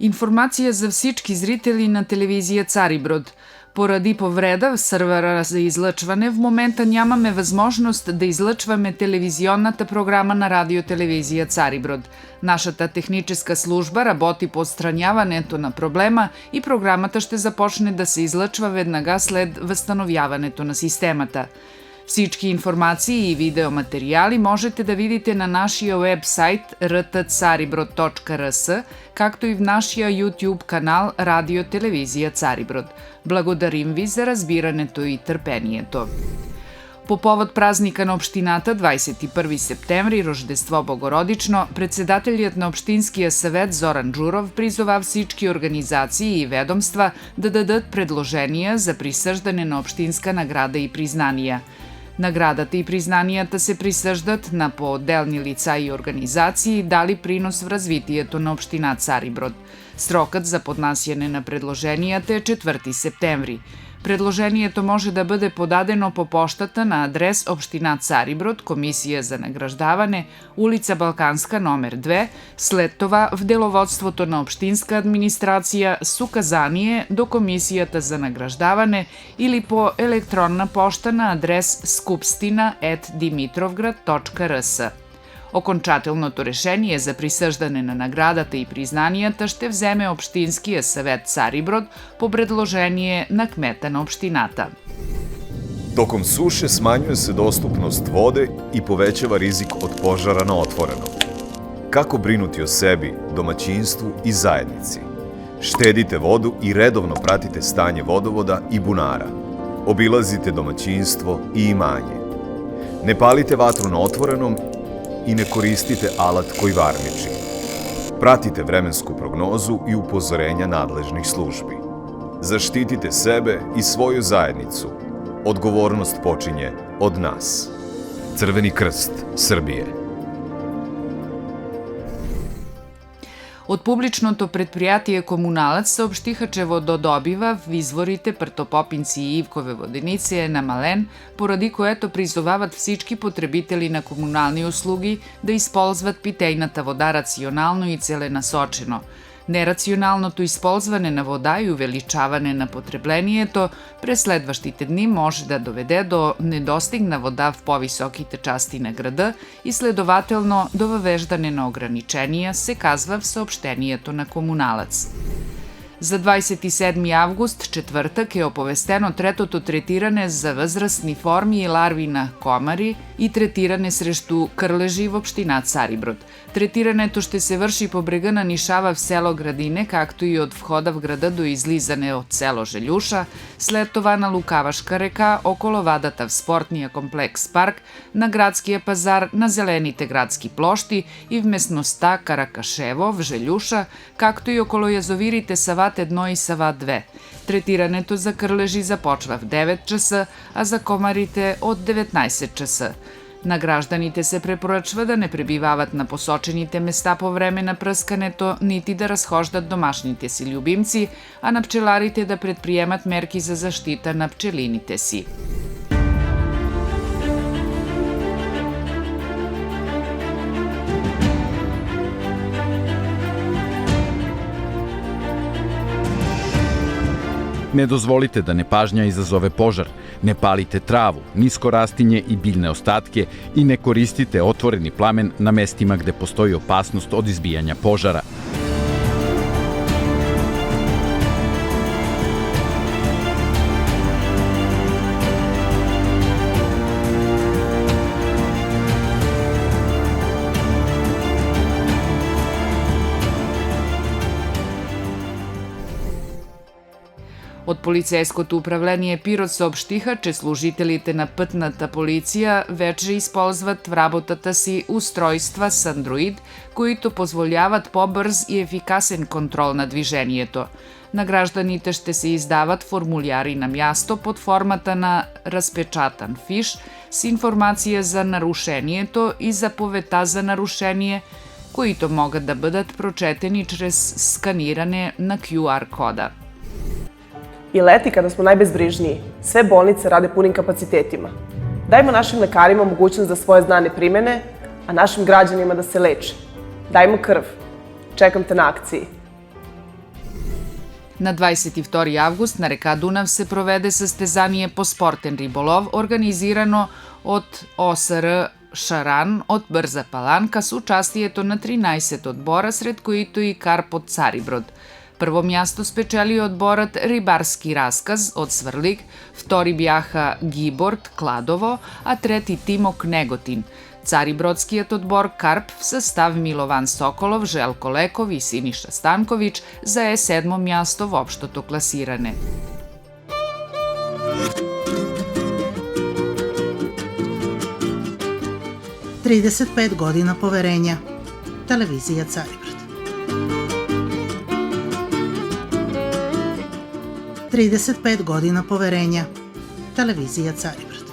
Информација за всички зрители на телевизија Цариброд. Поради повреда в сервера за излъчване, в момента нямаме възможност да излъчваме телевизионната програма на радиотелевизија Цариброд. Нашата техническа служба работи по отстраняването на проблема и програмата ще започне да се излъчва веднага след възстановяването на системата. Всички информации и видеоматериали можете да видите на нашия вебсайт rtcaribрod.rs, както и в нашия YouTube канал Радиотелевизија Цариброд. Благодарим ви за разбирането и трпението. По повод празника на општината 21 септември, Рождество Богородично, председателјот на Општинскиот съвет Зоран Джуров призова всички организации и ведомства да дадат предложенија за присъждане на општинска награда и признанија. Наградата и признанијата се присъждат на поотделни лица и организации дали принос в развитието на општина Цариброд. Срокът за поднасјане на предложенијата е 4 септември. Предложението може да бъде подадено по поштата на адрес Општина Цариброд, Комисија за награждаване, улица Балканска номер 2, след това в деловодството на Општинска администрација с указание до Комисијата за награждаване или по електронна пошта на адрес skupstina@dimitrovgrad.rs. Окончателното решение за присъждане на наградата и признанијата ще вземе Општинскиот съвет Цариброд по предложение на кмета на општината. Током суше смањuje се доступност воде и повеќава ризик од пожара на отворено. Како бринути о себи, домаќинству и заедници? Штедите воду и редовно пратите стање водовода и бунара. Обилазите домаќинство и имање. Не палите ватру на отвореном и не користите алат кој варничи. Пратите временску прогнозу и упозорења надлежних служби. Заштитите себе и своју заедницу. Одговорност почиње од нас. Црвени крст, Србије. Од публичното предпријатие Комуналец соопштиха, че вододобива в изворите Пртопопинци и Ивкове воденици е намален, поради което призовават всички потребители на комунални услуги да използват питејната вода рационално и целенасочено. Нерационалното използване на вода и увеличаване на потреблението през следващите дни може да доведе до недостиг на вода в повисоките части на града и следователно до въвеждане на ограниченија, се казва в съобщението на Комуналец. За 27 август, четвртък, е оповестено третото третиране за възрастни форми и ларви на комари и третиране срещу кърлежи в општина Цариброд. Третирането ще се върши по брега на Нишава в село Градине, както и от входа в града до излизане от село Желюша, след това на Лукавашка река, около вадата в спортния комплекс Парк, на градския пазар, на зелените градски площи и в местността Каракашево в Желюша, както и около язовирите Сават 1 и Сават 2. Третирането за кърлежи започва в 9 часа, а за комарите от 19 часа. На гражданите се препоръчва да не пребивават на посочените места по време на пръскането, нити да разхождат домашните си любимци, а на пчеларите да предприемат мерки за защита на пчелините си. Не дозволите да непажња изазове пожар, не палите траву, ниско растиње и билне остатке и не користите отворени пламен на местима где постои опасност од избијања пожара. Од полицејското управление Пирот соопштиха, че служителите на пътната полиција вече използват в работата си устройства с Android, които позволяват по-бърз и ефикасен контрол на движението. На гражданите ще се издават формуляри на място под формата на разпечатан фиш с информација за нарушението и заповедта за нарушение, които могат да бъдат прочетени чрез сканиране на QR кода. I leti kada smo najbezbrižniji, sve bolnice rade punim kapacitetima. Dajmo našim lekarima mogućnost da svoje znanje primene, a našim građanima da se leče. Dajmo krv. Čekam te na akciji. Na 22. avgust na reka Dunav se provede sastezanje po sporten ribolov organizirano od OSR Šaran od Brza Palanka с участието на 13 отбора, сред които и Карп от Цариброд. Първо място спечели отборът Рибарски разказ от Свърлик, втори бяха Гиборд, Кладово, а трети Тимок, Неготин. Царибродският отбор Карп в състав Милован Соколов, Желко Леков и Синиша Станкович зае 7 място в общото класиране. Trideset pet godina poverenja. Televizija Caribrod. 35 godina poverenja. Televizija Caribrod.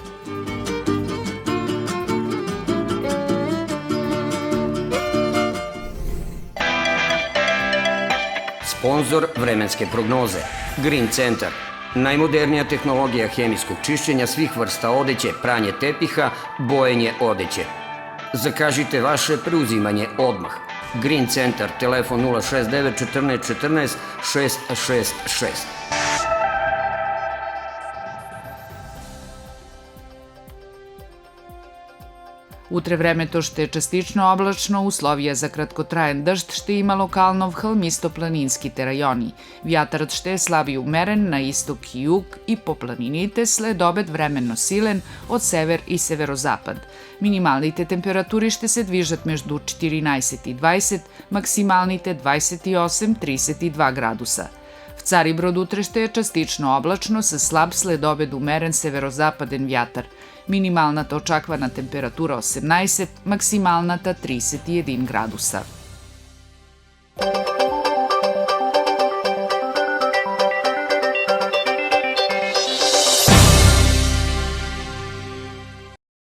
Sponzor vremenske prognoze Green Centar. Najmodernija tehnologija hemijskog čišćenja svih vrsta odeće, pranje tepiha, bojenje odeće. Zakažite vaše preuzimanje odmah. Green Centar, telefon 069 14 14 666. Утре времето ще е частично облачно, условия за краткотраен дъжд ще има локално в хълмисто-планинските райони. Вятърът ще е слаб и умерен на изток и юг и по планините, след обед временно силен от север и северозапад. Минималните температури ще се движат между 14 и 20, максималните 28-32 градуса. В Цариброд утре ще е частично облачно с слаб следобед умерен северозападен вятър. Минималната очаквана температура 18, максималната 31 градуса.